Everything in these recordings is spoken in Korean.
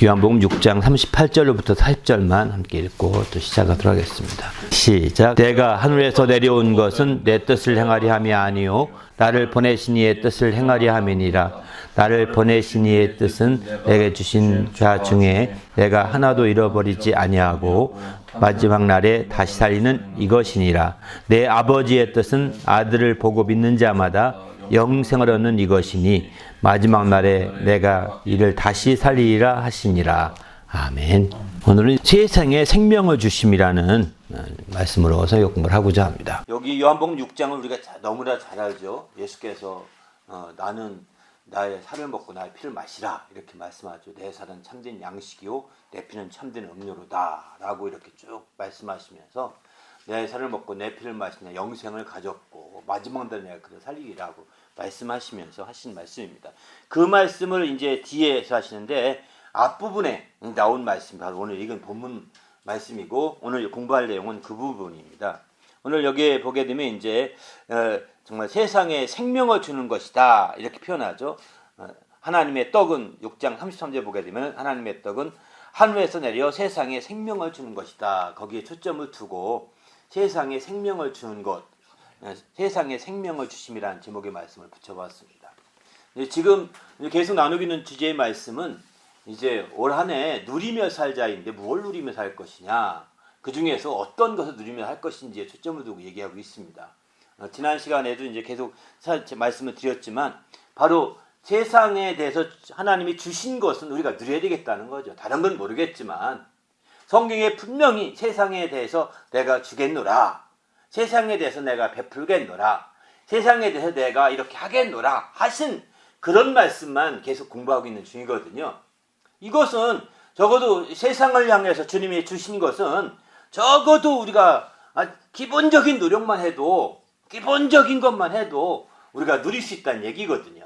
요한복음 6장 38절로부터 40절만 함께 읽고 또 시작하도록 하겠습니다. 시작. 내가 하늘에서 내려온 것은 내 뜻을 행하리 함이 아니요 나를 보내신 이의 뜻을 행하리 함이니라. 나를 보내신 이의 뜻은 내게 주신 자 중에 내가 하나도 잃어버리지 아니하고 마지막 날에 다시 살리는 이것이니라. 내 아버지의 뜻은 아들을 보고 믿는 자마다 영생을 얻는 이것이니 마지막 날에 내가 이를 다시 살리리라 하시니라. 아멘. 오늘은 세상에 생명을 주심이라는 말씀으로 서역 공부를 하고자 합니다. 여기 요한복음 6장을 우리가 너무나 잘 알죠. 예수께서 나는 나의 살을 먹고 나의 피를 마시라 이렇게 말씀하죠. 내 살은 참된 양식이요 내 피는 참된 음료로다 라고 이렇게 쭉 말씀하시면서 내 살을 먹고 내 피를 마시냐 영생을 가졌고 마지막 날에 내가 그를 살리리라고 말씀하시면서 하신 말씀입니다. 그 말씀을 이제 뒤에서 하시는데 앞부분에 나온 말씀, 바로 오늘 읽은 본문 말씀이고 오늘 공부할 내용은 그 부분입니다. 오늘 여기에 보게 되면 이제 정말 세상에 생명을 주는 것이다 이렇게 표현하죠. 하나님의 떡은 6장 33절 보게 되면 하나님의 떡은 하늘에서 내려 세상에 생명을 주는 것이다. 거기에 초점을 두고 세상에 생명을 주는 것, 세상에 생명을 주심이라는 제목의 말씀을 붙여봤습니다. 지금 계속 나누고 있는 주제의 말씀은 이제 올 한 해 누리며 살자인데 무엇을 누리며 살 것이냐, 그 중에서 어떤 것을 누리며 할 것인지에 초점을 두고 얘기하고 있습니다. 지난 시간에도 이제 계속 말씀을 드렸지만 바로 세상에 대해서 하나님이 주신 것은 우리가 누려야 되겠다는 거죠. 다른 건 모르겠지만 성경에 분명히 세상에 대해서 내가 주겠노라, 세상에 대해서 내가 베풀겠노라, 세상에 대해서 내가 이렇게 하겠노라 하신 그런 말씀만 계속 공부하고 있는 중이거든요. 이것은 적어도 세상을 향해서 주님이 주신 것은 적어도 우리가 기본적인 노력만 해도, 기본적인 것만 해도 우리가 누릴 수 있다는 얘기거든요.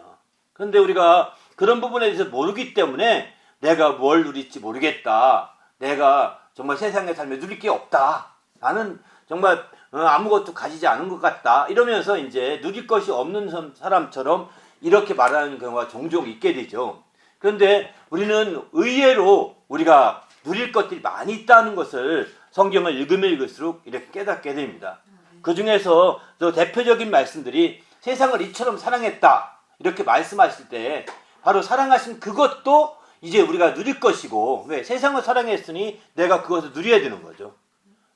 그런데 우리가 그런 부분에 대해서 모르기 때문에 내가 뭘 누릴지 모르겠다, 내가 정말 세상에 살며 누릴 게 없다, 나는 정말 아무것도 가지지 않은 것 같다 이러면서 이제 누릴 것이 없는 사람처럼 이렇게 말하는 경우가 종종 있게 되죠. 그런데 우리는 의외로 우리가 누릴 것들이 많이 있다는 것을 성경을 읽으면 읽을수록 이렇게 깨닫게 됩니다. 그 중에서 또 대표적인 말씀들이 세상을 이처럼 사랑했다 이렇게 말씀하실 때 바로 사랑하신 그것도 이제 우리가 누릴 것이고, 왜? 세상을 사랑했으니 내가 그것을 누려야 되는 거죠.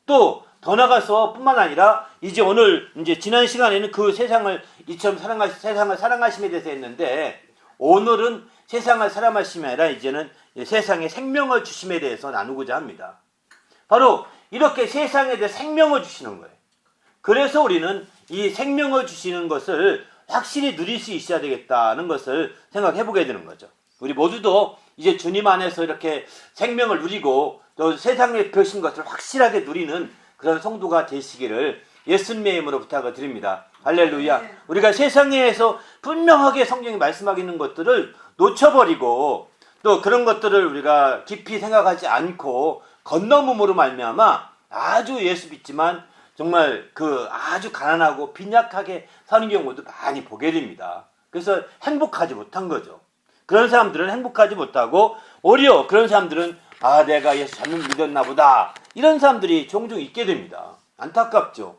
또 더 나가서 뿐만 아니라 이제 오늘 이제 지난 시간에는 그 세상을 이처럼 세상을 사랑하심에 대해서 했는데 오늘은 세상을 사랑하심이 아니라 이제는 세상에 생명을 주심에 대해서 나누고자 합니다. 바로 이렇게 세상에 대해 생명을 주시는 거예요. 그래서 우리는 이 생명을 주시는 것을 확실히 누릴 수 있어야 되겠다는 것을 생각해 보게 되는 거죠. 우리 모두도 이제 주님 안에서 이렇게 생명을 누리고 또 세상에 펴신 것을 확실하게 누리는 그런 성도가 되시기를 예수님의 이름으로 부탁을 드립니다. 할렐루야. 우리가 세상에서 분명하게 성경이 말씀하고 있는 것들을 놓쳐버리고 또 그런 것들을 우리가 깊이 생각하지 않고 건너므로 말미암아 아주 예수 믿지만 정말 그 아주 가난하고 빈약하게 사는 경우도 많이 보게 됩니다. 그래서 행복하지 못한 거죠. 그런 사람들은 행복하지 못하고 오히려 그런 사람들은 내가 예수 잘못 믿었나 보다 이런 사람들이 종종 있게 됩니다. 안타깝죠.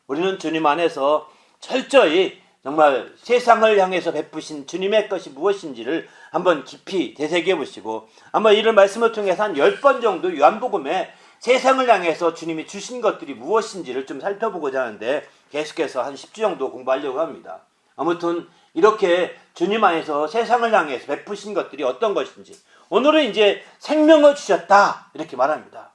우리는 주님 안에서 철저히 정말 세상을 향해서 베푸신 주님의 것이 무엇인지를 한번 깊이 되새겨 보시고 한번 이런 말씀을 통해서 한 10번 정도 요한복음에 세상을 향해서 주님이 주신 것들이 무엇인지를 좀 살펴보고자 하는데 계속해서 한 10주 정도 공부하려고 합니다. 아무튼 이렇게 주님 안에서 세상을 향해서 베푸신 것들이 어떤 것인지, 오늘은 이제 생명을 주셨다 이렇게 말합니다.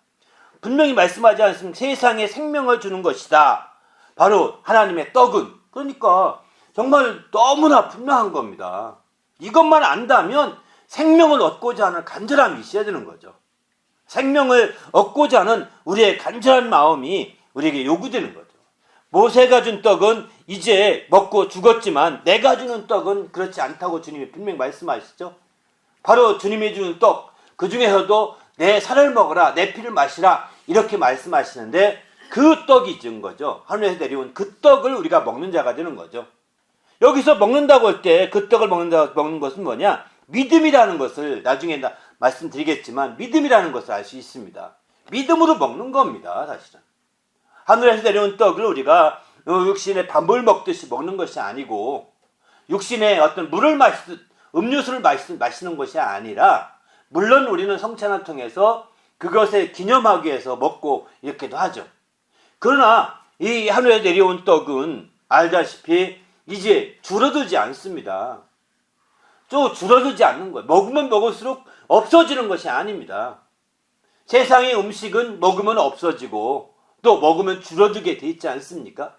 분명히 말씀하지 않습니까? 세상에 생명을 주는 것이다. 바로 하나님의 떡은, 그러니까 정말 너무나 분명한 겁니다. 이것만 안다면 생명을 얻고자 하는 간절함이 있어야 되는 거죠. 생명을 얻고자 하는 우리의 간절한 마음이 우리에게 요구되는 거죠. 모세가 준 떡은 이제 먹고 죽었지만 내가 주는 떡은 그렇지 않다고 주님이 분명히 말씀하시죠. 바로 주님이 주는 떡, 그 중에서도 내 살을 먹어라, 내 피를 마시라 이렇게 말씀하시는데 그 떡이 준 거죠. 하늘에서 내려온 그 떡을 우리가 먹는 자가 되는 거죠. 여기서 먹는다고 할 때 그 떡을 먹는 것은 뭐냐? 믿음이라는 것을 나중에 말씀드리겠지만 믿음이라는 것을 알 수 있습니다. 믿음으로 먹는 겁니다. 사실은 하늘에서 내려온 떡을 우리가 육신의 밥을 먹듯이 먹는 것이 아니고 육신의 어떤 물을 음료수를 마시는 것이 아니라, 물론 우리는 성찬을 통해서 그것에 기념하기 위해서 먹고 이렇게도 하죠. 그러나 이 하늘에 내려온 떡은 알다시피 이제 줄어들지 않습니다. 또 줄어들지 않는 거예요. 먹으면 먹을수록 없어지는 것이 아닙니다. 세상의 음식은 먹으면 없어지고 또 먹으면 줄어들게 돼 있지 않습니까?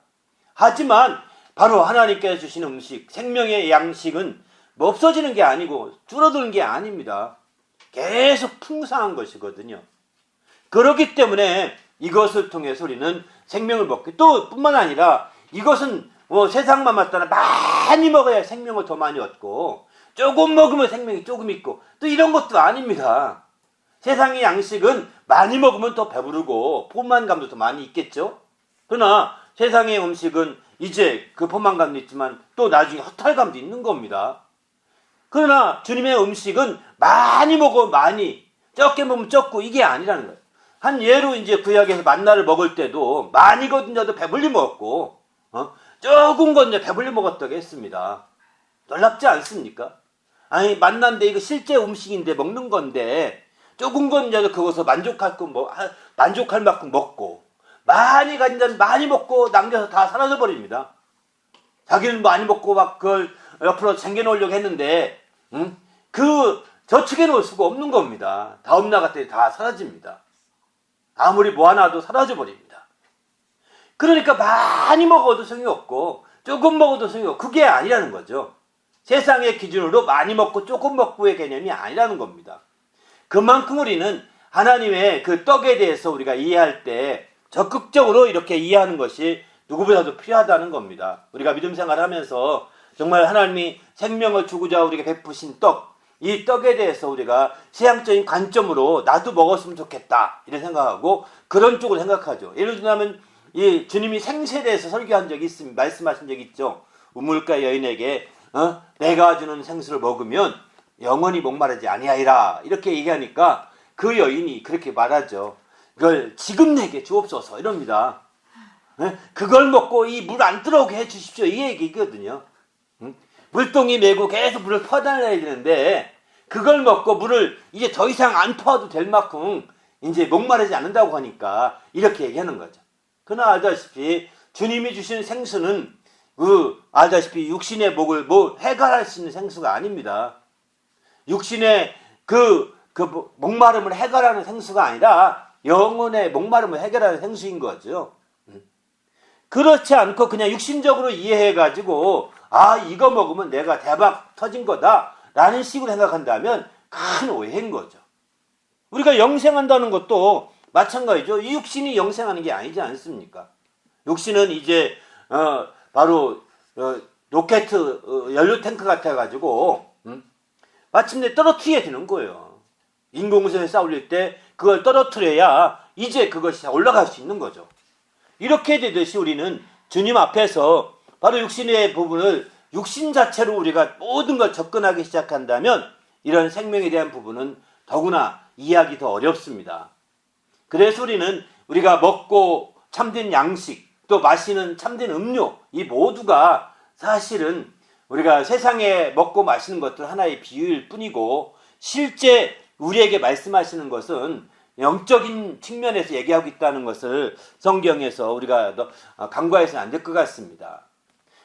하지만 바로 하나님께서 주시는 음식, 생명의 양식은 뭐 없어지는 게 아니고 줄어드는 게 아닙니다. 계속 풍성한 것이거든요. 그렇기 때문에 이것을 통해서 우리는 생명을 먹고, 또 뿐만 아니라 이것은 세상만 맞다나 많이 먹어야 생명을 더 많이 얻고, 조금 먹으면 생명이 조금 있고, 또 이런 것도 아닙니다. 세상의 양식은 많이 먹으면 더 배부르고 포만감도 더 많이 있겠죠. 그러나 세상의 음식은 이제 그 포만감도 있지만 또 나중에 허탈감도 있는 겁니다. 그러나 주님의 음식은 많이 먹어 많이, 적게 먹으면 적고, 이게 아니라는 거예요. 한 예로 이제 구약에서 만나를 먹을 때도 많이 건져도 배불리 먹었고, 조금 건져 배불리 먹었다고 했습니다. 놀랍지 않습니까? 아니, 만난데 이거 실제 음식인데 먹는 건데 조금 건져도 그것을 만족할 만큼 먹고, 많이 건져도 많이 먹고 남겨서 다 사라져 버립니다. 자기는 많이 먹고 막 그걸 옆으로 챙겨놓으려고 했는데 그 저축해 놓을 수가 없는 겁니다. 다음 날 같은 때 다 사라집니다. 아무리 모아놔도 사라져 버립니다. 그러니까 많이 먹어도 소용이 없고 조금 먹어도 소용이 없고, 그게 아니라는 거죠. 세상의 기준으로 많이 먹고 조금 먹고의 개념이 아니라는 겁니다. 그만큼 우리는 하나님의 그 떡에 대해서 우리가 이해할 때 적극적으로 이렇게 이해하는 것이 누구보다도 필요하다는 겁니다. 우리가 믿음 생활을 하면서 정말 하나님이 생명을 주고자 우리에게 베푸신 떡, 이 떡에 대해서 우리가 신앙적인 관점으로 나도 먹었으면 좋겠다 이런 생각하고 그런 쪽으로 생각하죠. 예를 들면 이 주님이 생수에 대해서 설교한 적이 있습니다. 말씀하신 적이 있죠. 우물가 여인에게 내가 주는 생수를 먹으면 영원히 목마르지 아니하리라 이렇게 얘기하니까 그 여인이 그렇게 말하죠. 그걸 지금 내게 주옵소서 이럽니다. 그걸 먹고 이 물 안 들어오게 해주십시오, 이 얘기거든요. 물동이 메고 계속 물을 퍼달라야 되는데 그걸 먹고 물을 이제 더 이상 안 퍼도 될 만큼 이제 목마르지 않는다고 하니까 이렇게 얘기하는 거죠. 그러나 알다시피 주님이 주신 생수는 알다시피 육신의 목을 해결할 수 있는 생수가 아닙니다. 육신의 그 목마름을 해결하는 생수가 아니라 영혼의 목마름을 해결하는 생수인 거죠. 그렇지 않고 그냥 육신적으로 이해해가지고 이거 먹으면 내가 대박 터진 거다 라는 식으로 생각한다면 큰 오해인 거죠. 우리가 영생한다는 것도 마찬가지죠. 이 육신이 영생하는 게 아니지 않습니까? 육신은 이제 바로 로켓 연료 탱크 같아가지고 마침내 떨어뜨려야 되는 거예요. 인공위성에 쏴올릴 때 그걸 떨어뜨려야 이제 그것이 올라갈 수 있는 거죠. 이렇게 되듯이 우리는 주님 앞에서 바로 육신의 부분을 육신 자체로 우리가 모든 걸 접근하기 시작한다면 이런 생명에 대한 부분은 더구나 이해하기 더 어렵습니다. 그래서 우리가 먹고 참된 양식, 또 마시는 참된 음료, 이 모두가 사실은 우리가 세상에 먹고 마시는 것들 하나의 비유일 뿐이고, 실제 우리에게 말씀하시는 것은 영적인 측면에서 얘기하고 있다는 것을 성경에서 우리가 간과해서는 안 될 것 같습니다.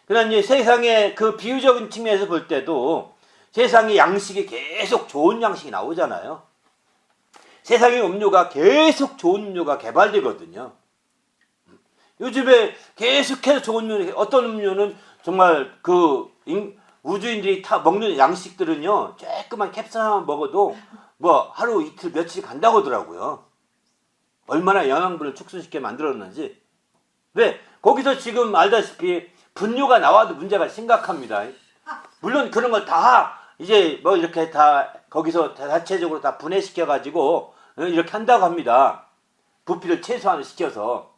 그러나 이제 세상의 그 비유적인 측면에서 볼 때도 세상의 양식이 계속 좋은 양식이 나오잖아요. 세상의 음료가 계속 좋은 음료가 개발되거든요. 요즘에 계속해서 좋은 음료, 어떤 음료는 정말 우주인들이 다 먹는 양식들은요, 조그만 캡슐 하나만 먹어도 하루 이틀 며칠 간다고 하더라고요. 얼마나 영양분을 축소시켜 만들었는지. 왜? 거기서 지금 알다시피 분뇨가 나와도 문제가 심각합니다. 물론 그런 걸 다 이제 이렇게 다 거기서 자체적으로 다 분해시켜가지고 이렇게 한다고 합니다. 부피를 최소한 시켜서.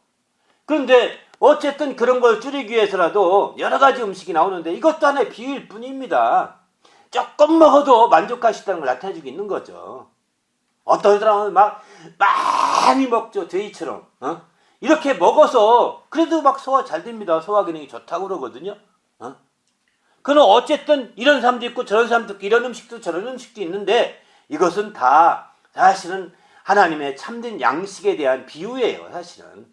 그런데 어쨌든 그런 걸 줄이기 위해서라도 여러 가지 음식이 나오는데 이것도 하나의 비유일 뿐입니다. 조금 먹어도 만족할 수 있다는 걸 나타내주고 있는 거죠. 어떤 사람은 막 많이 먹죠. 돼지처럼. 이렇게 먹어서 그래도 막 소화 잘 됩니다. 소화 기능이 좋다고 그러거든요. 그는 어쨌든 이런 사람도 있고 저런 사람도 있고 이런 음식도 저런 음식도 있는데 이것은 다 사실은 하나님의 참된 양식에 대한 비유예요. 사실은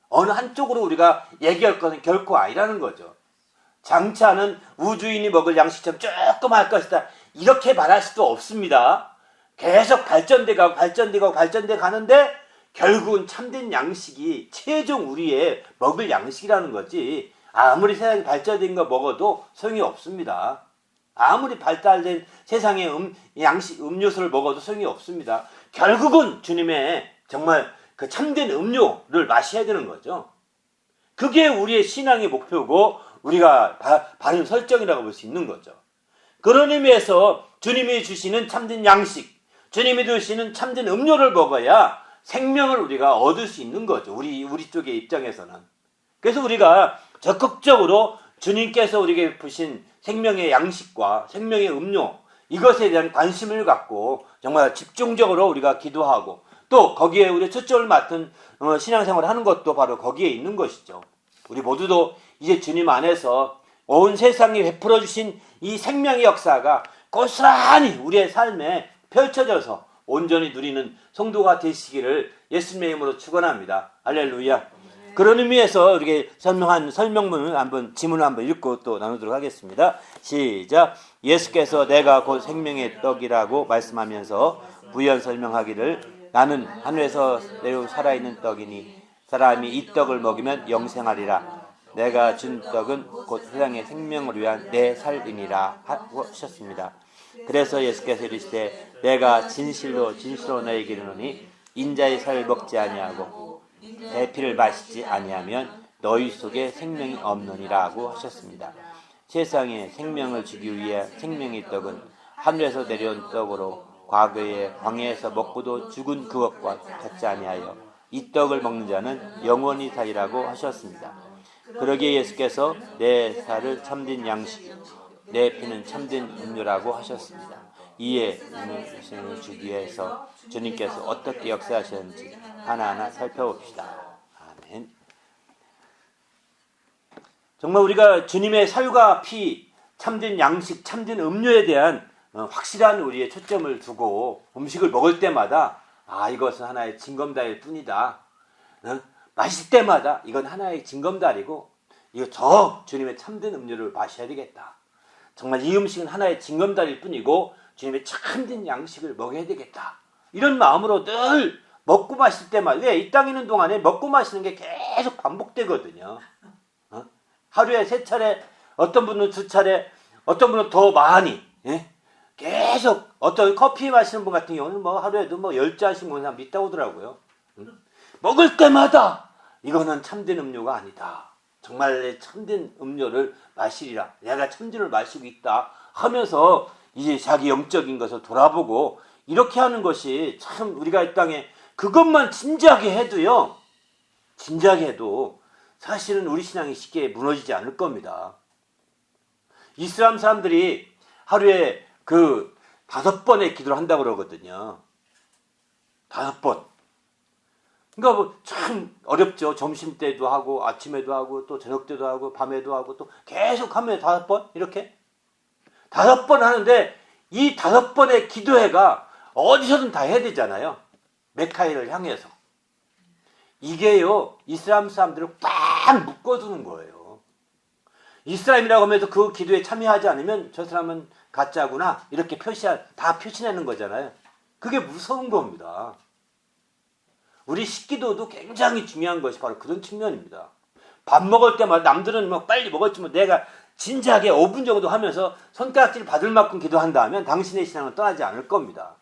어느 한쪽으로 우리가 얘기할 것은 결코 아니라는 거죠. 장차는 우주인이 먹을 양식처럼 조금 할 것이다 이렇게 말할 수도 없습니다. 계속 발전돼 가는데 결국은 참된 양식이 최종 우리의 먹을 양식이라는 거지. 아무리 세상이 발전된 거 먹어도 소용이 없습니다. 아무리 발달된 세상의 양식 음료수를 먹어도 소용이 없습니다. 결국은 주님의 정말 그 참된 음료를 마셔야 되는 거죠. 그게 우리의 신앙의 목표고 우리가 바른 설정이라고 볼 수 있는 거죠. 그런 의미에서 주님이 주시는 참된 양식, 주님이 주시는 참된 음료를 먹어야 생명을 우리가 얻을 수 있는 거죠. 우리 쪽의 입장에서는. 그래서 우리가 적극적으로 주님께서 우리에게 부신 생명의 양식과 생명의 음료, 이것에 대한 관심을 갖고 정말 집중적으로 우리가 기도하고 또 거기에 우리 초점을 맡은 신앙생활을 하는 것도 바로 거기에 있는 것이죠. 우리 모두도 이제 주님 안에서 온 세상에 베풀어 주신 이 생명의 역사가 고스란히 우리의 삶에 펼쳐져서 온전히 누리는 성도가 되시기를 예수님의 이름으로 축원합니다. 할렐루야. 그런 의미에서 이렇게 설명문을 한번 지문을 한번 읽고 또 나누도록 하겠습니다. 시작. 예수께서 내가 곧 생명의 떡이라고 말씀하면서 부연 설명하기를 나는 하늘에서 내려 살아있는 떡이니 사람이 이 떡을 먹으면 영생하리라. 내가 준 떡은 곧 세상의 생명을 위한 내 살이니라 하셨습니다. 그래서 예수께서 이르시되 내가 진실로 너희에게 이르노니 인자의 살을 먹지 아니하고 내 피를 마시지 아니하면 너희 속에 생명이 없느니라고 하셨습니다. 세상에 생명을 주기 위해 생명의 떡은 하늘에서 내려온 떡으로 과거에 광야에서 먹고도 죽은 그것과 같지 아니하여 이 떡을 먹는 자는 영원히 살리라고 하셨습니다. 그러기에 예수께서 내 살을 참된 양식, 내 피는 참된 음료라고 하셨습니다. 이에 생명을 주기 위해서 주님께서 어떻게 역사하셨는지 하나하나 살펴봅시다. 아멘. 정말 우리가 주님의 살과 피, 참된 양식, 참된 음료에 대한 확실한 우리의 초점을 두고 음식을 먹을 때마다 이것은 하나의 징검다리일 뿐이다. 마실 때마다 이건 하나의 징검다리고 이거 저 주님의 참된 음료를 마셔야 되겠다. 정말 이 음식은 하나의 징검다리일 뿐이고 주님의 참된 양식을 먹어야 되겠다. 이런 마음으로 늘 먹고 마실 때마다 왜 이 땅에 있는 동안에 먹고 마시는 게 계속 반복되거든요. 하루에 3차례, 어떤 분은 2차례, 어떤 분은 더 많이 계속 어떤 커피 마시는 분 같은 경우는 뭐 하루에도 10잔씩 먹는 사람 있다고 하더라고요. 먹을 때마다 이거는 참된 음료가 아니다. 정말 참된 음료를 마시리라. 내가 참전을 마시고 있다 하면서 이제 자기 영적인 것을 돌아보고 이렇게 하는 것이 참 우리가 이 땅에 그것만 진지하게 해도요. 진지하게 해도 사실은 우리 신앙이 쉽게 무너지지 않을 겁니다. 이슬람 사람들이 하루에 5번의 기도를 한다고 그러거든요. 5번. 그러니까 참 어렵죠. 점심 때도 하고 아침에도 하고 또 저녁 때도 하고 밤에도 하고 또 계속 하면 5번 이렇게 5번 하는데 이 5번의 기도회가 어디서든 다 해야 되잖아요. 메카이를 향해서. 이게요 이슬람 사람들을 꽉 묶어두는 거예요. 이슬람이라고 하면서 그 기도에 참여하지 않으면 저 사람은 가짜구나 이렇게 다 표시내는 거잖아요. 그게 무서운 겁니다. 우리 식기도도 굉장히 중요한 것이 바로 그런 측면입니다. 밥 먹을 때마다 남들은 빨리 먹었지만 내가 진지하게 5분 정도 하면서 손가락질 받을 만큼 기도한다면 당신의 신앙은 떠나지 않을 겁니다.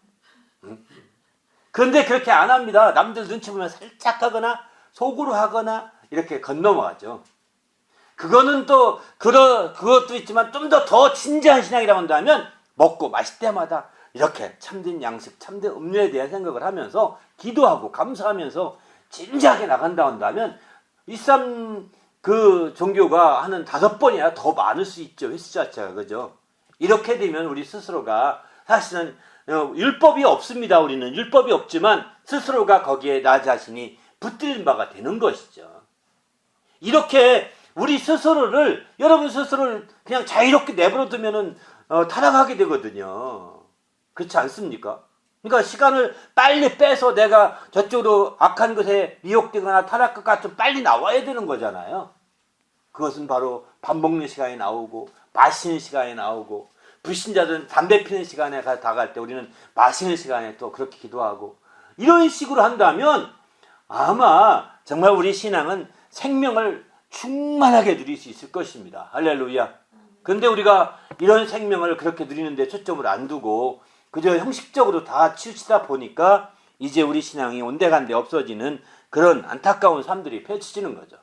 그런데 그렇게 안 합니다. 남들 눈치 보면 살짝 하거나 속으로 하거나 이렇게 건너가죠. 그거는 또 그것도 있지만 좀 더 진지한 신앙이라고 한다면 먹고 마실 때마다 이렇게 참된 양식, 참된 음료에 대한 생각을 하면서 기도하고 감사하면서 진지하게 나간다 한다면 이슬람 종교가 하는 5번이 아니라 더 많을 수 있죠. 횟수 자체가. 그죠? 이렇게 되면 우리 스스로가 사실은 율법이 없습니다. 우리는 율법이 없지만 스스로가 거기에 나 자신이 붙들린 바가 되는 것이죠. 이렇게 우리 스스로를, 여러분 스스로를 그냥 자유롭게 내버려 두면은 타락하게 되거든요. 그렇지 않습니까? 그러니까 시간을 빨리 빼서 내가 저쪽으로 악한 것에 미혹되거나 타락것 같으면 빨리 나와야 되는 거잖아요. 그것은 바로 밥 먹는 시간에 나오고 마시는 시간에 나오고, 불신자들은 담배 피는 시간에 다갈 때 우리는 마시는 시간에 또 그렇게 기도하고, 이런 식으로 한다면 아마 정말 우리 신앙은 생명을 충만하게 누릴 수 있을 것입니다. 할렐루야. 그런데 우리가 이런 생명을 그렇게 누리는데 초점을 안 두고 그저 형식적으로 다 치우치다 보니까 이제 우리 신앙이 온데간데 없어지는 그런 안타까운 삶들이 펼쳐지는 거죠.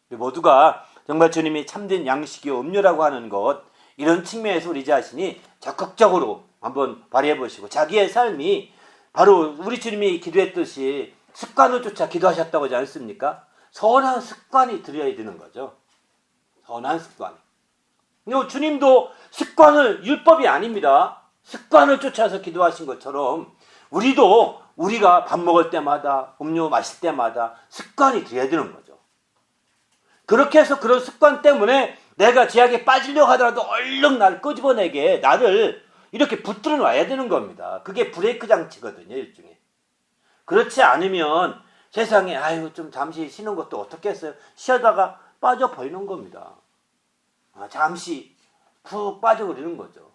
모두가 정말 주님이 참된 양식이요 음료라고 하는 것, 이런 측면에서 우리 자신이 적극적으로 한번 발휘해 보시고, 자기의 삶이 바로 우리 주님이 기도했듯이 습관을 쫓아 기도하셨다고 하지 않습니까? 선한 습관이 들여야 되는 거죠. 선한 습관. 주님도 습관을, 율법이 아닙니다. 습관을 쫓아서 기도하신 것처럼 우리도 우리가 밥 먹을 때마다, 음료 마실 때마다 습관이 들여야 되는 거죠. 그렇게 해서 그런 습관 때문에 내가 죄악에 빠지려고 하더라도 얼른 나를 끄집어내게, 나를 이렇게 붙들어 놔야 되는 겁니다. 그게 브레이크 장치거든요, 일종의. 그렇지 않으면 세상에 아유 좀 잠시 쉬는 것도 어떻겠어요? 쉬다가 빠져버리는 겁니다. 잠시 푹 빠져버리는 거죠.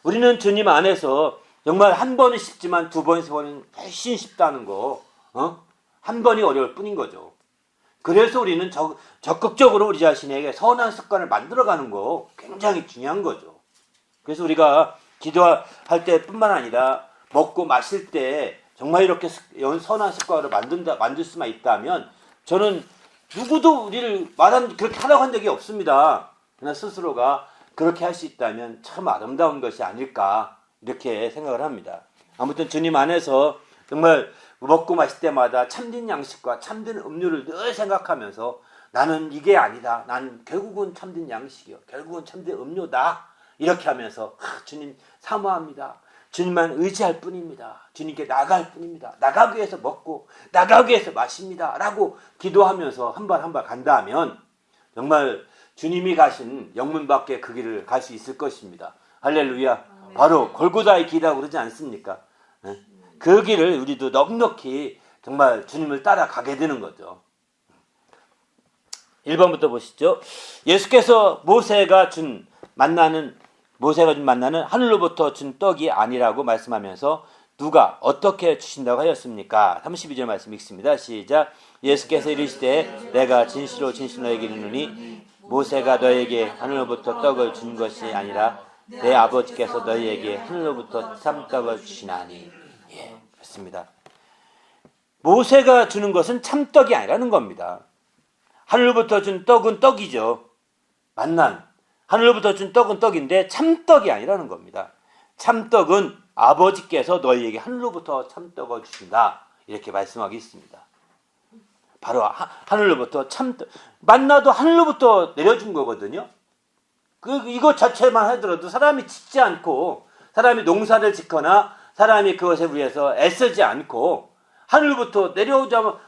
우리는 주님 안에서 정말 한 번은 쉽지만 두 번, 세 번은 훨씬 쉽다는 거, 한 번이 어려울 뿐인 거죠. 그래서 우리는 적극적으로 우리 자신에게 선한 습관을 만들어가는 거 굉장히 중요한 거죠. 그래서 우리가 기도할 때뿐만 아니라 먹고 마실 때 정말 이렇게 선한 습관을 만들 수만 있다면, 저는 누구도 우리를 그렇게 하라고 한 적이 없습니다. 그러나 스스로가 그렇게 할 수 있다면 참 아름다운 것이 아닐까, 이렇게 생각을 합니다. 아무튼 주님 안에서 정말 먹고 마실 때마다 참된 양식과 참된 음료를 늘 생각하면서 나는 이게 아니다, 난 결국은 참된 양식이요, 결국은 참된 음료다, 이렇게 하면서 주님 사모합니다, 주님만 의지할 뿐입니다, 주님께 나갈 뿐입니다, 나가기 위해서 먹고 나가기 위해서 마십니다 라고 기도하면서 한 발 한 발 간다면 정말 주님이 가신 영문 밖에 그 길을 갈 수 있을 것입니다. 할렐루야. 바로 골고다의 길이라고 그러지 않습니까? 그 길을 우리도 넉넉히 정말 주님을 따라가게 되는 거죠. 1번부터 보시죠. 예수께서 모세가 준 만나는 하늘로부터 준 떡이 아니라고 말씀하면서 누가 어떻게 주신다고 하였습니까? 32절 말씀 읽습니다. 시작. 예수께서 이르시되 내가 진실로 진실로 너에게 이르노니 모세가 너에게 하늘로부터 떡을 준 것이 아니라 내 아버지께서 너희에게 하늘로부터 참떡을 주시나니. 예, 그렇습니다. 모세가 주는 것은 참떡이 아니라는 겁니다. 하늘로부터 준 떡은 떡이죠. 하늘로부터 준 떡은 떡인데 참떡이 아니라는 겁니다. 참떡은 아버지께서 너희에게 하늘로부터 참떡을 주신다, 이렇게 말씀하고 있습니다. 바로 하늘로부터 참떡, 만나도 하늘로부터 내려준 거거든요. 이것 자체만 하더라도 사람이 짓지 않고, 사람이 농사를 짓거나 사람이 그것에 위해서 애쓰지 않고 하늘부터 내려오자면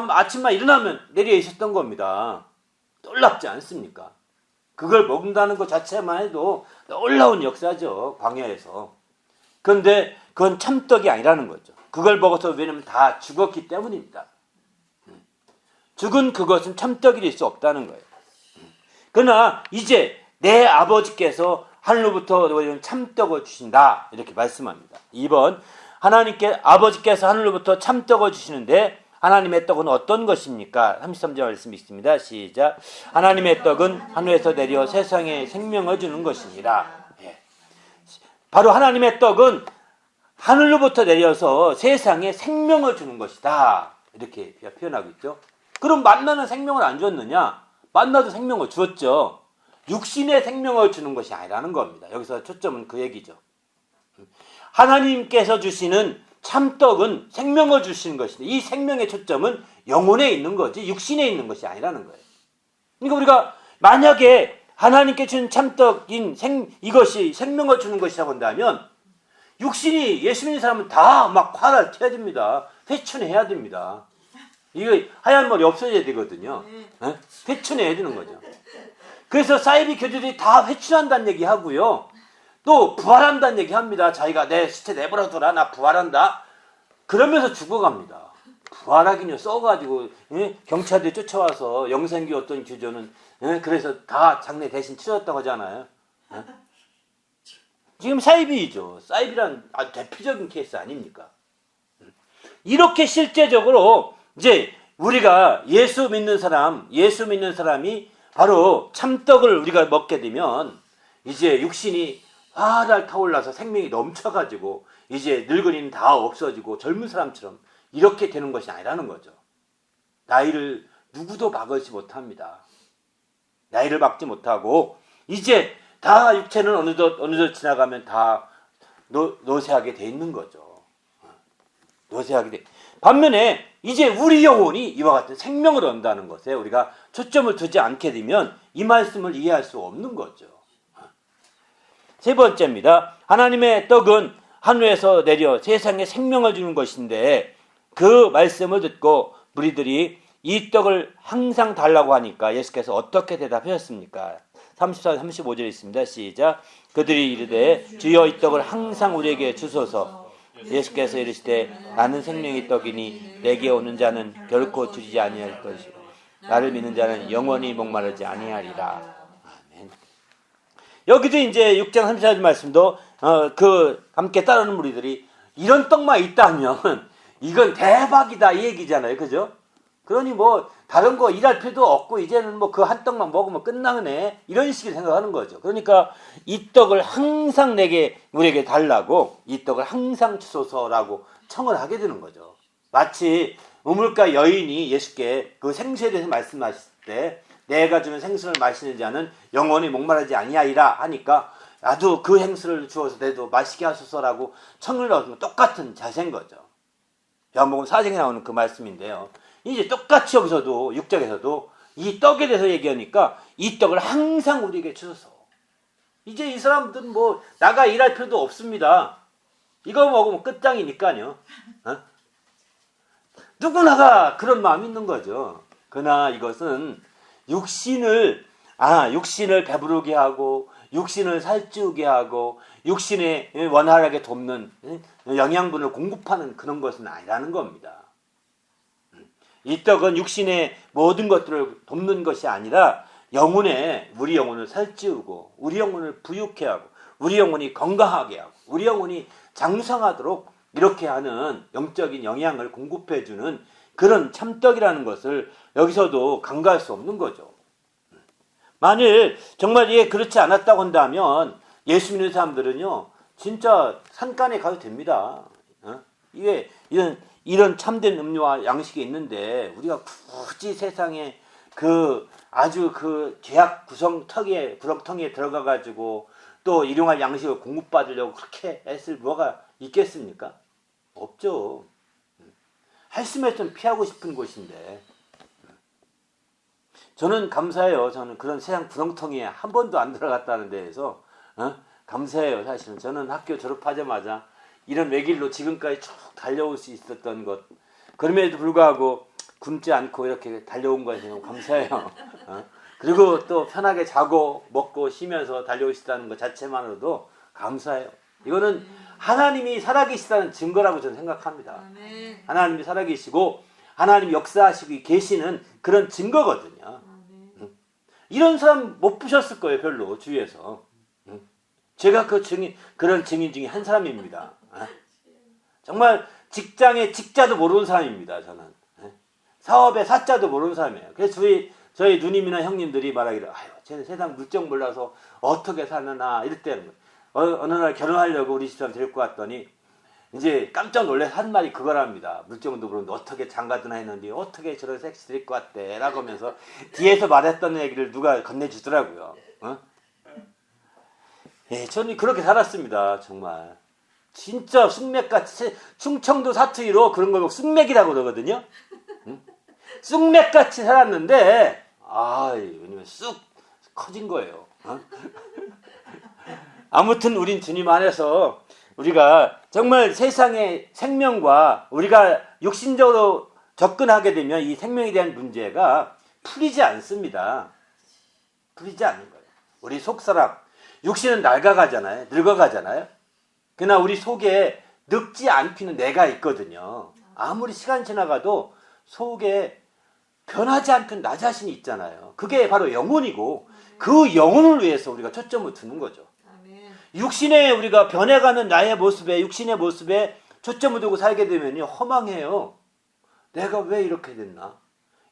아침만 일어나면 내려 있었던 겁니다. 놀랍지 않습니까? 그걸 먹는다는 것 자체만 해도 놀라운 역사죠, 광야에서. 그런데 그건 참떡이 아니라는 거죠. 그걸 먹어서, 왜냐면 다 죽었기 때문입니다. 죽은 그것은 참떡이 될 수 없다는 거예요. 그러나 이제 내 아버지께서 하늘로부터 참떡을 주신다, 이렇게 말씀합니다. 2번, 아버지께서 하늘로부터 참떡을 주시는데 하나님의 떡은 어떤 것입니까? 33절 말씀 있습니다. 시작. 하나님의 떡은 하늘에서 내려 세상에 생명을 주는 것이니라. 예. 바로 하나님의 떡은 하늘로부터 내려서 세상에 생명을 주는 것이다, 이렇게 표현하고 있죠. 그럼 만나는 생명을 안 줬느냐? 만나도 생명을 주었죠. 육신의 생명을 주는 것이 아니라는 겁니다. 여기서 초점은 그 얘기죠. 하나님께서 주시는 참떡은 생명을 주시는 것인데, 이 생명의 초점은 영혼에 있는 거지 육신에 있는 것이 아니라는 거예요. 그러니까 우리가 만약에 하나님께 주신 참떡인 이것이 생명을 주는 것이라고 한다면, 육신이 예수 믿는 사람은 다 막 화를 켜야 됩니다. 회춘해야 됩니다. 이거 하얀 머리 없어져야 되거든요. 네? 회춘해야 되는 거죠. 그래서 사이비 교주들이 다 회춘한다는 얘기 하고요. 또 부활한다는 얘기 합니다. 자기가 내 시체 내버려둬라, 나 부활한다. 그러면서 죽어갑니다. 부활하긴요. 써가지고 경찰들이 쫓아와서 영생교 어떤 교주는 그래서 다 장례 대신 치렀다고 하잖아요. 지금 사이비이죠. 사이비란 아주 대표적인 케이스 아닙니까? 이렇게 실제적으로 이제 우리가 예수 믿는 사람이 바로 참떡을 우리가 먹게 되면 이제 육신이 활활 타올라서 생명이 넘쳐가지고 이제 늙은이는 다 없어지고 젊은 사람처럼 이렇게 되는 것이 아니라는 거죠. 나이를 누구도 막지 못합니다. 나이를 막지 못하고 이제 다 육체는 어느덧 지나가면 다 노쇠하게 돼 있는 거죠. 노쇠하게 돼. 반면에 이제 우리 영혼이 이와 같은 생명을 얻는다는 것에 우리가 초점을 두지 않게 되면 이 말씀을 이해할 수 없는 거죠. 세 번째입니다. 하나님의 떡은 하늘에서 내려 세상에 생명을 주는 것인데 그 말씀을 듣고 무리들이 이 떡을 항상 달라고 하니까 예수께서 어떻게 대답하셨습니까? 34, 35절에 있습니다. 시작. 그들이 이르되 주여 이 떡을 항상 우리에게 주소서. 예수께서 이르시되 나는 생명의 떡이니 내게 오는 자는 결코 주지 아니할 것이고 나를 믿는 자는 영원히 목마르지 아니하리라. 아멘. 여기도 이제 6장 34절 말씀도 함께 따르는 무리들이 이런 떡만 있다면 이건 대박이다 이 얘기잖아요. 그죠? 그러니 뭐 다른 거 일할 필요도 없고 이제는 뭐 그 한 떡만 먹으면 끝나네 이런 식으로 생각하는 거죠. 그러니까 이 떡을 항상 우리에게 달라고 이 떡을 항상 주소서라고 청을 하게 되는 거죠. 마치 우물가 여인이 예수께 그 생수에 대해서 말씀하실 때 내가 주는 생수를 마시는 자는 영원히 목마르지 아니하리라 하니까 나도 그 행수를 주어서 내도 마시게 하소서라고 청을 넣으면 똑같은 자세인 거죠. 요한복음 4장에 나오는 그 말씀인데요. 이제 똑같이 여기서도 6장에서도 이 떡에 대해서 얘기하니까 이 떡을 항상 우리에게 주소서. 이제 이 사람들은 뭐 나가 일할 필요도 없습니다. 이거 먹으면 끝장이니까요. 누구나가 그런 마음이 있는 거죠. 그러나 이것은 육신을 배부르게 하고 육신을 살찌우게 하고 육신에 원활하게 돕는 영양분을 공급하는 그런 것은 아니라는 겁니다. 이 떡은 육신의 모든 것들을 돕는 것이 아니라 우리 영혼을 살찌우고 우리 영혼을 부유케 하고 우리 영혼이 건강하게 하고 우리 영혼이 장성하도록 이렇게 하는 영적인 영향을 공급해주는 그런 참떡이라는 것을 여기서도 간과할 수 없는 거죠. 만일 정말 이게 그렇지 않았다고 한다면 예수 믿는 사람들은요 진짜 산간에 가도 됩니다. 이게 이런 참된 음료와 양식이 있는데 우리가 굳이 세상에 아주 죄악 구렁텅이에 들어가 가지고 또 일용할 양식을 공급받으려고 그렇게 애쓸 뭐가 있겠습니까? 없죠. 할 수만 있으면 피하고 싶은 곳인데 저는 감사해요. 저는 그런 세상 구렁텅이에 한 번도 안 들어갔다는 데에서 감사해요. 사실은 저는 학교 졸업하자마자 이런 외길로 지금까지 쭉 달려올 수 있었던 것 그럼에도 불구하고 굶지 않고 이렇게 달려온 것에 너무 감사해요. 그리고 또 편하게 자고 먹고 쉬면서 달려올 수 있다는 것 자체만으로도 감사해요. 이거는 하나님이 살아계시다는 증거라고 저는 생각합니다. 하나님이 살아계시고 하나님이 역사하시고 계시는 그런 증거거든요. 이런 사람 못 보셨을 거예요. 별로 주위에서. 제가 그런 증인 중에 한 사람입니다. 정말 직장의 직자도 모르는 사람입니다. 저는 사업의 사자도 모르는 사람이에요. 그래서 저희 누님이나 형님들이 말하기를 쟤는 세상 물정 몰라서 어떻게 사느나 이럴 때는 어느 날 결혼하려고 우리 집사람 데리고 왔더니 이제 깜짝 놀라서 한 말이 그거랍니다. 물정도 모르는데 어떻게 장가드나 했는데 어떻게 저런 섹시 데리고 왔대 라고 하면서 뒤에서 말했던 얘기를 누가 건네주더라고요. 예, 저는 그렇게 살았습니다. 정말 진짜 쑥맥같이 충청도 사투리로 그런 걸 쑥맥이라고 그러거든요. 쑥맥같이 살았는데 왜냐면 쑥 커진 거예요. 아무튼 우린 주님 안에서 우리가 정말 세상의 생명과 우리가 육신적으로 접근하게 되면 이 생명에 대한 문제가 풀리지 않습니다. 풀리지 않는 거예요. 우리 속사람, 육신은 낡아가잖아요. 늙어가잖아요. 그러나 우리 속에 늙지 않기는 내가 있거든요. 아무리 시간 지나가도 속에 변하지 않던 나 자신이 있잖아요. 그게 바로 영혼이고 그 영혼을 위해서 우리가 초점을 두는 거죠. 육신에 우리가 변해가는 나의 모습에, 육신의 모습에 초점을 두고 살게 되면요, 허망해요. 내가 왜 이렇게 됐나?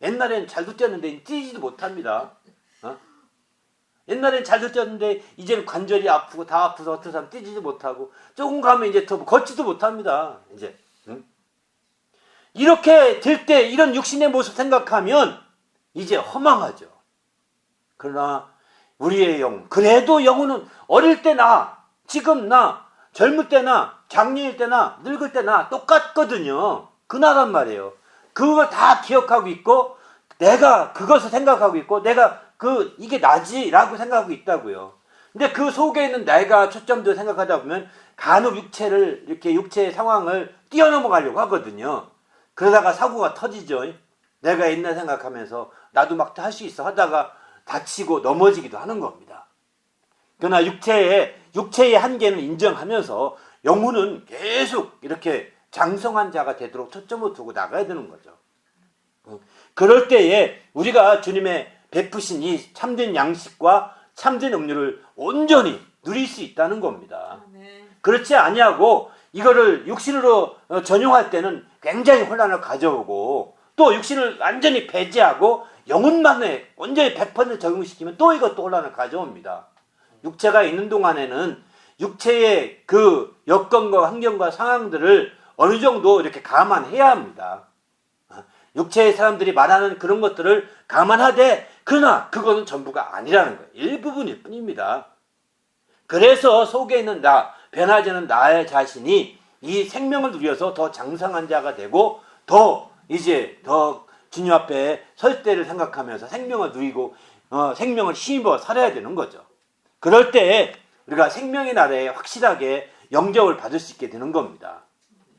옛날엔 잘도 뛰었는데 뛰지도 못합니다. 옛날엔 잘도 뛰었는데 이제는 관절이 아프고 다 아프서 어떤 사람 뛰지도 못하고 조금 가면 이제 더 걷지도 못합니다. 이제 이렇게 될 때 이런 육신의 모습 생각하면 이제 허망하죠. 그러나 우리의 영혼, 그래도 영혼은 어릴 때나 지금 나 젊을 때나 장년일 때나 늙을 때나 똑같거든요. 그나란 말이에요. 그걸 다 기억하고 있고 내가 그것을 생각하고 있고 내가 이게 나지라고 생각하고 있다고요. 근데 그 속에 있는 내가 초점도 생각하다 보면 간혹 육체를 이렇게 육체의 상황을 뛰어넘어가려고 하거든요. 그러다가 사고가 터지죠. 내가 옛날 생각하면서 나도 막 할 수 있어 하다가 다치고 넘어지기도 하는 겁니다. 그러나 육체의 한계는 인정하면서 영혼은 계속 이렇게 장성한 자가 되도록 초점을 두고 나가야 되는 거죠. 그럴 때에 우리가 주님의 베푸신 이 참된 양식과 참된 음료를 온전히 누릴 수 있다는 겁니다. 그렇지 아니하고 이거를 육신으로 전용할 때는 굉장히 혼란을 가져오고 또 육신을 완전히 배제하고 영혼만에 온전히 100% 적용시키면 또 이것도 혼란을 가져옵니다. 육체가 있는 동안에는 육체의 그 여건과 환경과 상황들을 어느 정도 이렇게 감안해야 합니다. 육체의 사람들이 말하는 그런 것들을 감안하되 그러나 그것은 전부가 아니라는 거예요. 일부분일 뿐입니다. 그래서 속에 있는 나, 변하지 않는 나의 자신이 이 생명을 누려서 더 장성한 자가 되고 더 주님 앞에 설 때를 생각하면서 생명을 누리고 생명을 힘입어 살아야 되는 거죠. 그럴 때 우리가 생명의 나라에 확실하게 영접을 받을 수 있게 되는 겁니다.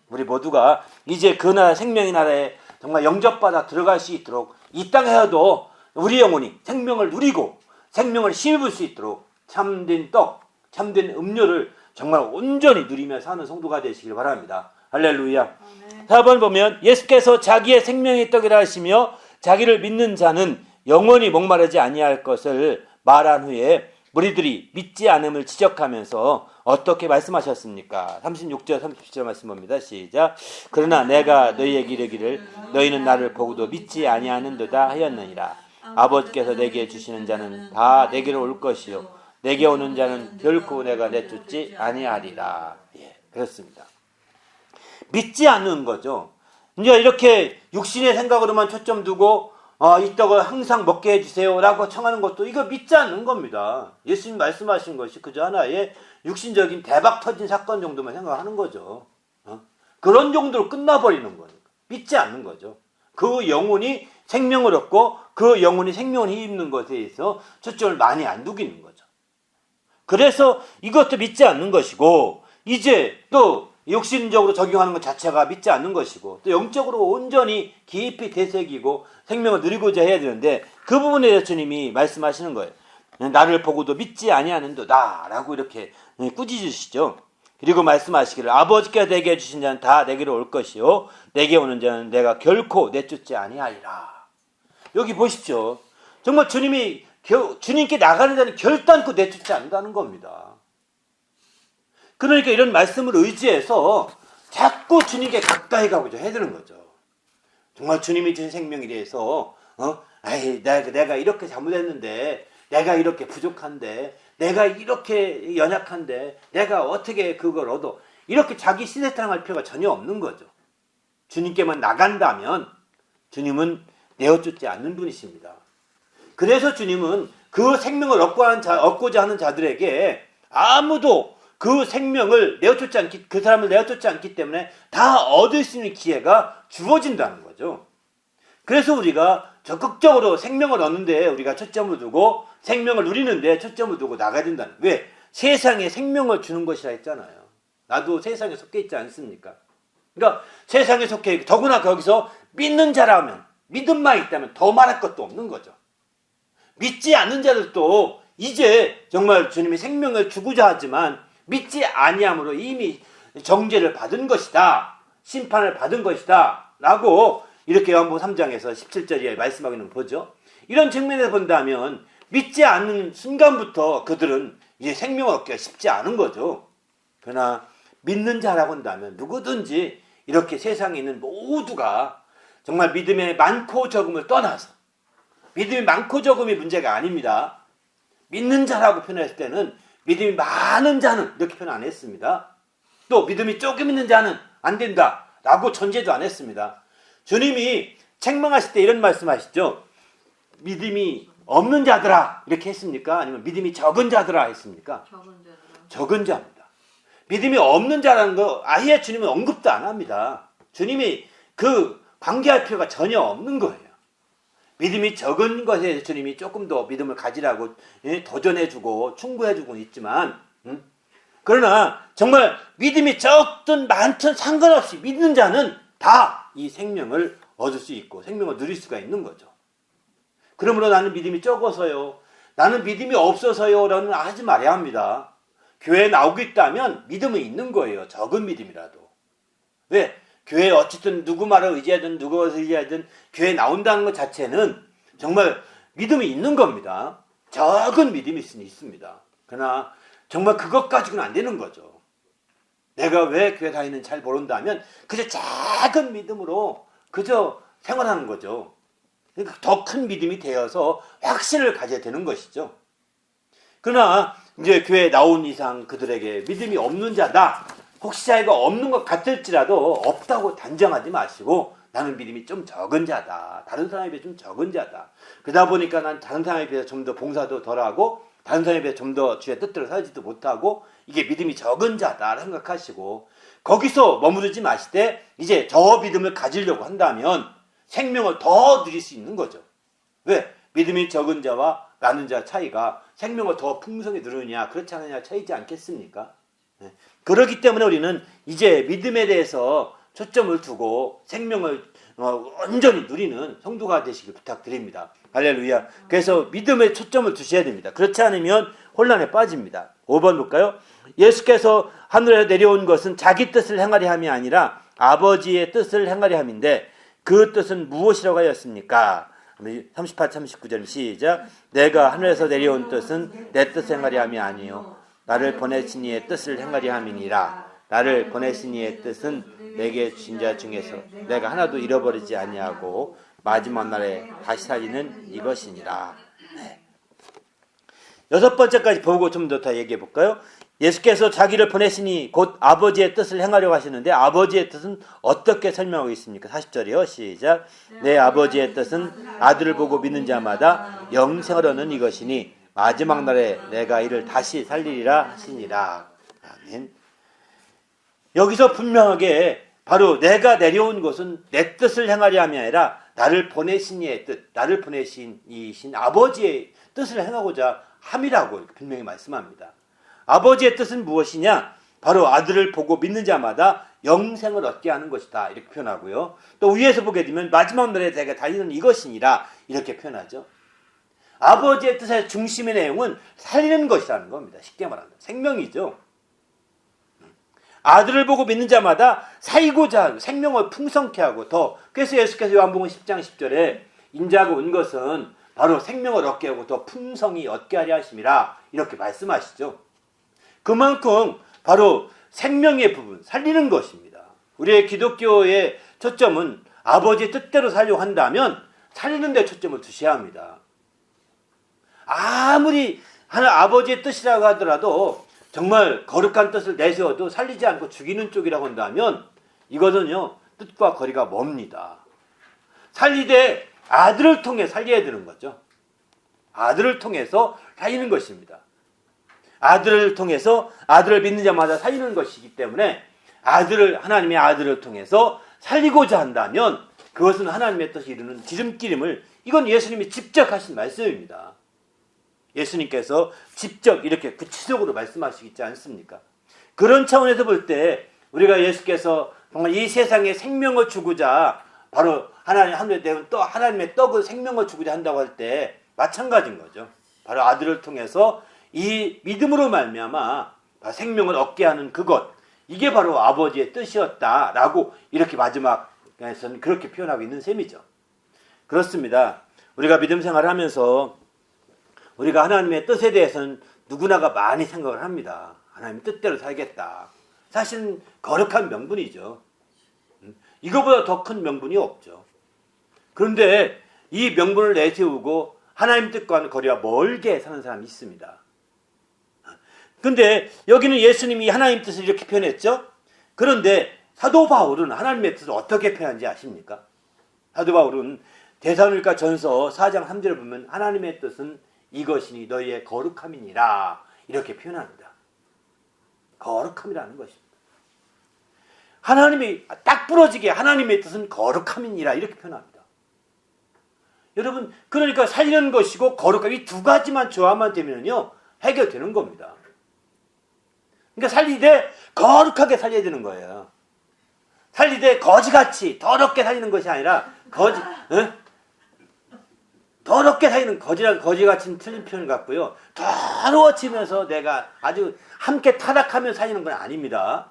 우리 모두가 이제 그 나라 생명의 나라에 정말 영접받아 들어갈 수 있도록 이 땅에서도 우리 영혼이 생명을 누리고 생명을 힘입을 수 있도록 참된 떡, 참된 음료를 정말 온전히 누리며 사는 성도가 되시길 바랍니다. 할렐루야. 4번 보면 예수께서 자기의 생명의 떡이라 하시며 자기를 믿는 자는 영원히 목마르지 아니할 것을 말한 후에 무리들이 믿지 않음을 지적하면서 어떻게 말씀하셨습니까? 36절 37절 말씀 봅니다. 시작. 그러나 내가 너희에게 이르기를 너희는 나를 보고도 믿지 아니하는도다 하였느니라. 아버지께서 내게 주시는 자는 다 내게로 올 것이요 내게 오는 자는 결코 내가 내쫓지 아니하리라. 예, 그렇습니다. 믿지 않는 거죠. 이제 이렇게 육신의 생각으로만 초점 두고 이 떡을 항상 먹게 해주세요 라고 청하는 것도 이거 믿지 않는 겁니다. 예수님 말씀하신 것이 그저 하나의 육신적인 대박 터진 사건 정도만 생각하는 거죠. 그런 정도로 끝나버리는 거니까 믿지 않는 거죠. 그 영혼이 생명을 얻고 그 영혼이 생명을 힘입는 것에 대해서 초점을 많이 안 두고 있는 거죠. 그래서 이것도 믿지 않는 것이고 이제 또 육신적으로 적용하는 것 자체가 믿지 않는 것이고 또 영적으로 온전히 깊이 되새기고 생명을 누리고자 해야 되는데 그 부분에 대해서 주님이 말씀하시는 거예요. 나를 보고도 믿지 아니하는도다 라고 이렇게 꾸짖으시죠. 그리고 말씀하시기를 아버지께서 내게 주신 자는 다 내게로 올 것이요 내게 오는 자는 내가 결코 내쫓지 아니하리라. 여기 보십시오. 정말 주님께 나가는 자는 결단코 내쫓지 않는다는 겁니다. 그러니까 이런 말씀을 의지해서 자꾸 주님께 가까이 가고자 해야 되는 거죠. 정말 주님이 주신 생명에 대해서 내가 이렇게 잘못했는데 내가 이렇게 부족한데 내가 이렇게 연약한데 내가 어떻게 그걸 얻어 이렇게 자기 시세탕할 필요가 전혀 없는 거죠. 주님께만 나간다면 주님은 내어쫓지 않는 분이십니다. 그래서 주님은 그 생명을 얻고자 하는 자들에게 아무도 그 생명을 그 사람을 내어쫓지 않기 때문에 다 얻을 수 있는 기회가 주어진다는 거죠. 그래서 우리가 적극적으로 생명을 얻는데 우리가 초점을 두고 생명을 누리는데 초점을 두고 나가야 된다는. 왜? 세상에 생명을 주는 것이라 했잖아요. 나도 세상에 속해 있지 않습니까? 그러니까 세상에 속해 있고 더구나 거기서 믿는 자라면 믿음만 있다면 더 말할 것도 없는 거죠. 믿지 않는 자들도 이제 정말 주님이 생명을 주고자 하지만 믿지 아니함으로 이미 정죄를 받은 것이다. 심판을 받은 것이다. 라고 이렇게 요한복음 3장에서 17절에 말씀하고 있는 거 보죠. 이런 측면에서 본다면 믿지 않는 순간부터 그들은 이제 생명을 얻기가 쉽지 않은 거죠. 그러나 믿는 자라고 한다면 누구든지 이렇게 세상에 있는 모두가 정말 믿음의 많고 적음을 떠나서 믿음이 많고 적음이 문제가 아닙니다. 믿는 자라고 표현했을 때는 믿음이 많은 자는 이렇게 표현 안 했습니다. 또 믿음이 조금 있는 자는 안 된다 라고 전제도 안 했습니다. 주님이 책망하실 때 이런 말씀하시죠. 믿음이 없는 자들아 이렇게 했습니까? 아니면 믿음이 적은 자들아 했습니까? 적은 자입니다. 믿음이 없는 자라는 거 아예 주님은 언급도 안 합니다. 주님이 그 관계할 필요가 전혀 없는 거예요. 믿음이 적은 것에 대해서 주님이 조금 더 믿음을 가지라고 도전해주고 충고해주고 있지만 그러나 정말 믿음이 적든 많든 상관없이 믿는 자는 다 이 생명을 얻을 수 있고 생명을 누릴 수가 있는 거죠. 그러므로 나는 믿음이 적어서요, 나는 믿음이 없어서요 라는 하지 말아야 합니다. 교회에 나오겠다면 믿음은 있는 거예요. 적은 믿음이라도. 왜? 교회에 어쨌든 누구 말을 의지하든 누구를 의지하든 교회에 나온다는 것 자체는 정말 믿음이 있는 겁니다. 적은 믿음이 있습니다. 그러나 정말 그것 가지고는 안 되는 거죠. 내가 왜 교회 다니는지 잘 모른다면 그저 작은 믿음으로 그저 생활하는 거죠. 그러니까 더 큰 믿음이 되어서 확신을 가져야 되는 것이죠. 그러나 이제 교회에 나온 이상 그들에게 믿음이 없는 자다. 혹시 자기가 없는 것 같을지라도 없다고 단정하지 마시고 나는 믿음이 좀 적은 자다. 다른 사람에 비해 좀 적은 자다. 그러다 보니까 난 다른 사람에 비해서 좀 더 봉사도 덜하고 다른 사람에 비해 좀 더 주의 뜻대로 살지도 못하고 이게 믿음이 적은 자다 생각하시고 거기서 머무르지 마시되 이제 저 믿음을 가지려고 한다면 생명을 더 누릴 수 있는 거죠. 왜? 믿음이 적은 자와 많은 자 차이가 생명을 더 풍성히 누르느냐 그렇지 않느냐 차이지 않겠습니까? 네. 그렇기 때문에 우리는 이제 믿음에 대해서 초점을 두고 생명을 온전히 누리는 성도가 되시길 부탁드립니다. 할렐루야. 그래서 믿음에 초점을 두셔야 됩니다. 그렇지 않으면 혼란에 빠집니다. 5번 볼까요? 예수께서 하늘에서 내려온 것은 자기 뜻을 행하려 함이 아니라 아버지의 뜻을 행하려 함인데 그 뜻은 무엇이라고 하였습니까? 38, 39절 시작. 내가 하늘에서 내려온 뜻은 내 뜻을 행하려 함이 아니요 나를 보내신 이의 뜻을 행하려 함이니라. 나를 보내신 이의 뜻은 내게 주신 자 중에서 내가 하나도 잃어버리지 아니하고 마지막 날에 다시 살리는 이것이니라. 네. 6번째까지 보고 좀 더 얘기해 볼까요? 예수께서 자기를 보내시니 곧 아버지의 뜻을 행하려고 하시는데 아버지의 뜻은 어떻게 설명하고 있습니까? 40절이요. 시작. 내 아버지의 뜻은 아들을 보고 믿는 자마다 영생을 얻는 이것이니 마지막 날에 내가 이를 다시 살리리라 하시니라. 아멘. 여기서 분명하게 바로 내가 내려온 것은 내 뜻을 행하려 함이 아니라 나를 보내신 이의 뜻, 나를 보내신 이신 아버지의 뜻을 행하고자 함이라고 분명히 말씀합니다. 아버지의 뜻은 무엇이냐? 바로 아들을 보고 믿는 자마다 영생을 얻게 하는 것이다. 이렇게 표현하고요. 또 위에서 보게 되면 마지막 날에 내가 달리는 이것이니라 이렇게 표현하죠. 아버지의 뜻의 중심의 내용은 살리는 것이라는 겁니다. 쉽게 말하면 생명이죠. 아들을 보고 믿는 자마다 살고자 하고 생명을 풍성케 하고 더 그래서 예수께서 요한복음 10장 10절에 인자가 온 것은 바로 생명을 얻게 하고 더 풍성히 얻게 하려 하심이라 이렇게 말씀하시죠. 그만큼 바로 생명의 부분, 살리는 것입니다. 우리의 기독교의 초점은 아버지의 뜻대로 살려고 한다면 살리는 데 초점을 두셔야 합니다. 아무리 하나 아버지의 뜻이라고 하더라도 정말 거룩한 뜻을 내세워도 살리지 않고 죽이는 쪽이라고 한다면 이것은요 뜻과 거리가 멉니다. 살리되 아들을 통해 살려야 되는 거죠. 아들을 통해서 살리는 것입니다. 아들을 통해서 아들을 믿는 자마다 살리는 것이기 때문에 하나님의 아들을 통해서 살리고자 한다면 그것은 하나님의 뜻이 이루는 지름길임을 이건 예수님이 직접 하신 말씀입니다. 예수님께서 직접 이렇게 구체적으로 말씀하시지 않습니까? 그런 차원에서 볼 때 우리가 예수께서 정말 이 세상에 생명을 주고자 바로 하나님의 내은 또 하나님의 떡을 생명을 주고자 한다고 할 때 마찬가지인 거죠. 바로 아들을 통해서 이 믿음으로 말미암아 생명을 얻게 하는 그것, 이게 바로 아버지의 뜻이었다라고 이렇게 마지막에서는 그렇게 표현하고 있는 셈이죠. 그렇습니다. 우리가 믿음 생활을 하면서 우리가 하나님의 뜻에 대해서는 누구나가 많이 생각을 합니다. 하나님의 뜻대로 살겠다. 사실은 거룩한 명분이죠. 이거보다 더 큰 명분이 없죠. 그런데 이 명분을 내세우고 하나님 뜻과는 거리가 멀게 사는 사람이 있습니다. 근데 여기는 예수님이 하나님 뜻을 이렇게 표현했죠. 그런데 사도 바울은 하나님의 뜻을 어떻게 표현하는지 아십니까? 사도 바울은 데살로니가 전서 4장 3절을 보면 하나님의 뜻은 이것이니 너희의 거룩함이니라 이렇게 표현합니다. 거룩함이라는 것입니다. 하나님이 딱 부러지게 하나님의 뜻은 거룩함이니라 이렇게 표현합니다. 여러분, 그러니까 살리는 것이고 거룩함, 이 두 가지만 조화만 되면요 해결되는 겁니다. 그러니까 살리되 거룩하게 살려야 되는 거예요. 살리되 거지같이 더럽게 살리는 것이 아니라 더럽게 살리는 거지같이는 틀린 표현 같고요. 더러워지면서 내가 아주 함께 타락하며 살리는 건 아닙니다.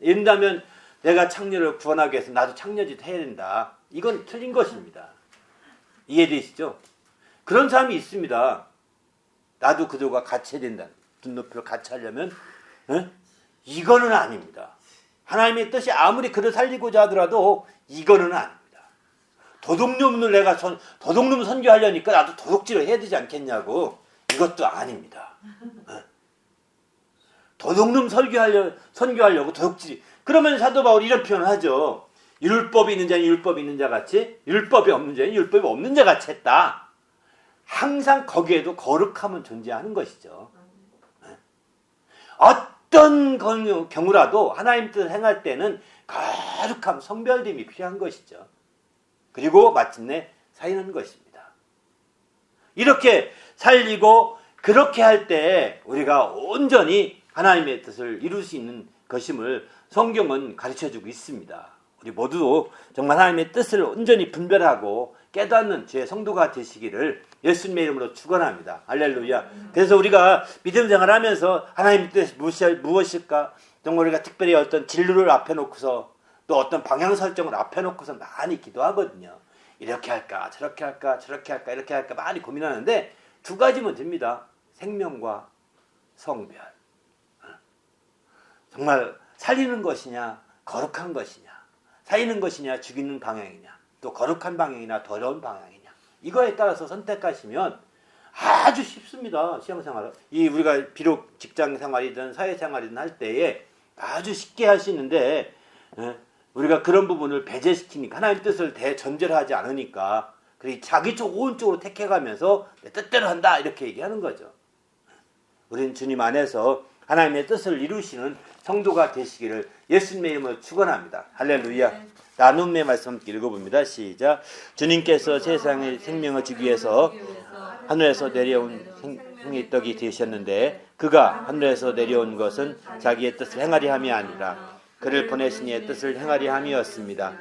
이른다면 내가 창녀를 구원하기 위해서 나도 창녀짓 해야 된다. 이건 틀린 것입니다. 이해되시죠? 그런 사람이 있습니다. 나도 그들과 같이 해야 된다. 눈높이로 같이 하려면 이거는 아닙니다. 하나님의 뜻이 아무리 그를 살리고자 하더라도 이거는 아닙니다. 도둑놈을 내가 도둑놈 선교하려니까 나도 도둑질을 해야 되지 않겠냐고. 이것도 아닙니다. 도둑놈 선교하려고 도둑질. 그러면 사도 바울이 이런 표현을 하죠. 율법이 있는 자는 율법이 있는 자 같이, 율법이 없는 자는 율법이 없는 자 같이 했다. 항상 거기에도 거룩함은 존재하는 것이죠. 어떤 경우라도 하나님 뜻을 행할 때는 거룩함, 성별됨이 필요한 것이죠. 그리고 마침내 살리는 것입니다. 이렇게 살리고 그렇게 할 때 우리가 온전히 하나님의 뜻을 이룰 수 있는 것임을 성경은 가르쳐주고 있습니다. 우리 모두 정말 하나님의 뜻을 온전히 분별하고 깨닫는 제 성도가 되시기를 예수님의 이름으로 축원합니다. 할렐루야. 그래서 우리가 믿음 생활하면서 하나님의 뜻이 무엇일까? 정말 우리가 특별히 어떤 진로를 앞에 놓고서 또 어떤 방향 설정을 앞에 놓고서 많이 기도하거든요. 이렇게 할까 저렇게 할까 저렇게 할까 이렇게 할까 많이 고민하는데 두 가지면 됩니다. 생명과 성별. 정말 살리는 것이냐 거룩한 것이냐, 살리는 것이냐 죽이는 방향이냐, 또 거룩한 방향이나 더러운 방향이냐, 이거에 따라서 선택하시면 아주 쉽습니다. 신앙생활. 우리가 비록 직장생활이든 사회생활이든 할 때에 아주 쉽게 할 수 있는데 우리가 그런 부분을 배제시키니까 하나님의 뜻을 대전제를 하지 않으니까 그리고 자기 좋은 쪽으로 택해가면서 내 뜻대로 한다 이렇게 얘기하는 거죠. 우리는 주님 안에서 하나님의 뜻을 이루시는 성도가 되시기를 예수님의 이름으로 축원합니다. 할렐루야. 나눔의 말씀 함께 읽어봅니다. 시작. 주님께서 세상에 생명을 주기 위해서 하늘에서 내려온 생명의 떡이 되셨는데 그가 하늘에서 내려온 것은 자기의 뜻을 행하리 함이 아니라 그를 보내신 이의 뜻을 행하리 함이었습니다.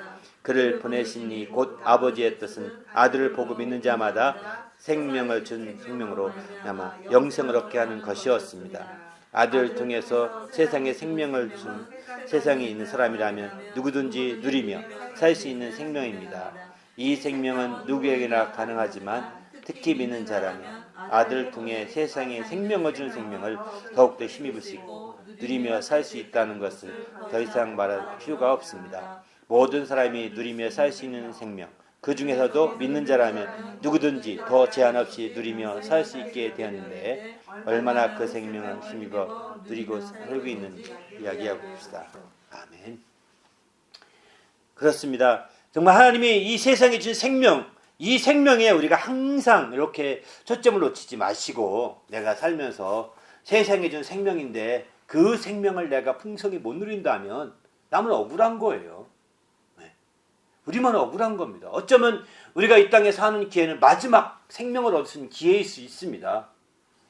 그를 보내신 이 곧 아버지의 뜻은 아들을 보고 믿는 자마다 생명을 준 생명으로 아마 영생을 얻게 하는 것이었습니다. 아들을 통해서 세상에 생명을 준 세상에 있는 사람이라면 누구든지 누리며 살 수 있는 생명입니다. 이 생명은 누구에게나 가능하지만 특히 믿는 자라면 아들을 통해 세상에 생명을 준 생명을 더욱더 힘입을 수 있고 누리며 살 수 있다는 것을 더 이상 말할 필요가 없습니다. 모든 사람이 누리며 살 수 있는 생명, 그 중에서도 믿는 자라면 누구든지 더 제한 없이 누리며 살 수 있게 되었는데 얼마나 그 생명을 힘입어 누리고 살고 있는지 이야기하고 봅시다. 아멘. 그렇습니다. 정말 하나님이 이 세상에 주신 생명, 이 생명에 우리가 항상 이렇게 초점을 놓치지 마시고 내가 살면서 세상에 준 생명인데 그 생명을 내가 풍성히 못 누린다면 남은 억울한 거예요. 우리만 억울한 겁니다. 어쩌면 우리가 이 땅에 사는 기회는 마지막 생명을 얻을 수 있는 기회일 수 있습니다.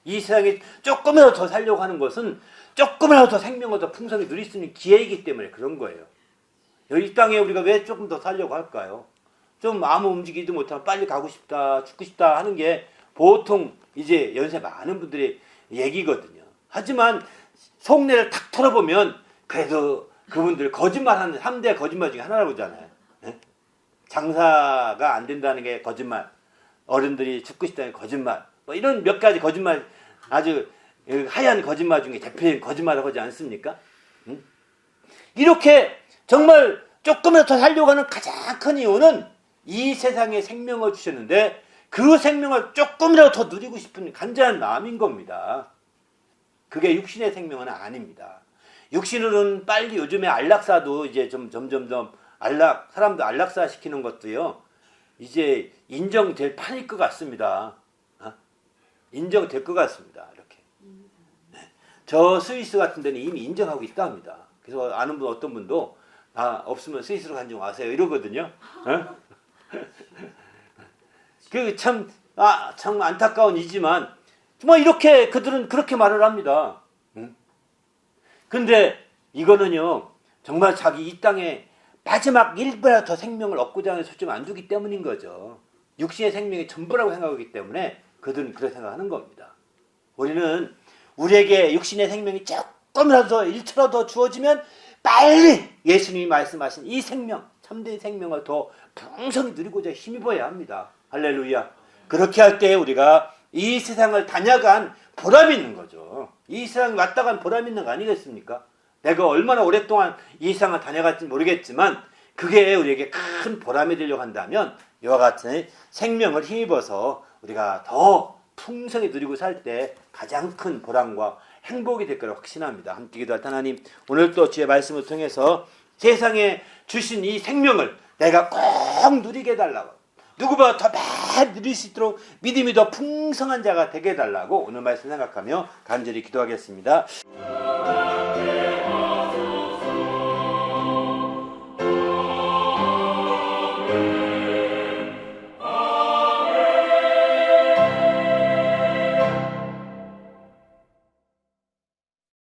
이 세상에 조금이라도 더 살려고 하는 것은 조금이라도 더 생명을 더 풍성히 누릴 수 있는 기회이기 때문에 그런 거예요. 이 땅에 우리가 왜 조금 더 살려고 할까요? 좀 아무 움직이지도 못하면 빨리 가고 싶다, 죽고 싶다 하는 게 보통 이제 연세 많은 분들의 얘기거든요. 하지만 속내를 탁 털어보면 그래도 그분들 거짓말하는 3대 거짓말 중에 하나라고 하잖아요. 네? 장사가 안 된다는 게 거짓말, 어른들이 죽고 싶다는 게 거짓말, 뭐 이런 몇 가지 거짓말, 아주 하얀 거짓말 중에 대표적인 거짓말을 하지 않습니까? 응? 이렇게 정말 조금이라도 더 살려고 하는 가장 큰 이유는 이 세상에 생명을 주셨는데 그 생명을 조금이라도 더 누리고 싶은 간절한 마음인 겁니다. 그게 육신의 생명은 아닙니다. 육신으로는 빨리 요즘에 안락사도 이제 좀 점점점 사람도 안락사 시키는 것도요, 이제 인정될 판일 것 같습니다. 인정될 것 같습니다. 이렇게. 네. 저 스위스 같은 데는 이미 인정하고 있다 합니다. 그래서 아는 분 어떤 분도 없으면 스위스로 간 좀 와세요 이러거든요. 그 참 안타까운 일이지만 뭐 이렇게 그들은 그렇게 말을 합니다. 근데 이거는요 정말 자기 이 땅에 마지막 1분이라도 더 생명을 얻고자 하는 소중히 안 두기 때문인 거죠. 육신의 생명이 전부라고 생각하기 때문에 그들은 그렇게 생각하는 겁니다. 우리는 우리에게 육신의 생명이 조금이라도 더 1초라도 더 주어지면 빨리 예수님이 말씀하신 이 생명, 참된 생명을 더 풍성히 누리고자 힘입어야 합니다. 할렐루야. 그렇게 할 때 우리가 이 세상을 다녀간 보람이 있는 거죠. 이 세상에 왔다 간 보람이 있는 거 아니겠습니까? 내가 얼마나 오랫동안 이 세상을 다녀갈지 모르겠지만 그게 우리에게 큰 보람이 되려고 한다면 이와 같은 생명을 힘입어서 우리가 더 풍성히 누리고 살 때 가장 큰 보람과 행복이 될 거라고 확신합니다. 함께 기도할 하나님, 오늘 또 주의 말씀을 통해서 세상에 주신 이 생명을 내가 꼭 누리게 해달라고, 누구보다 더 많이 누릴 수 있도록 믿음이 더 풍성한 자가 되게 해달라고 오늘 말씀 생각하며 간절히 기도하겠습니다.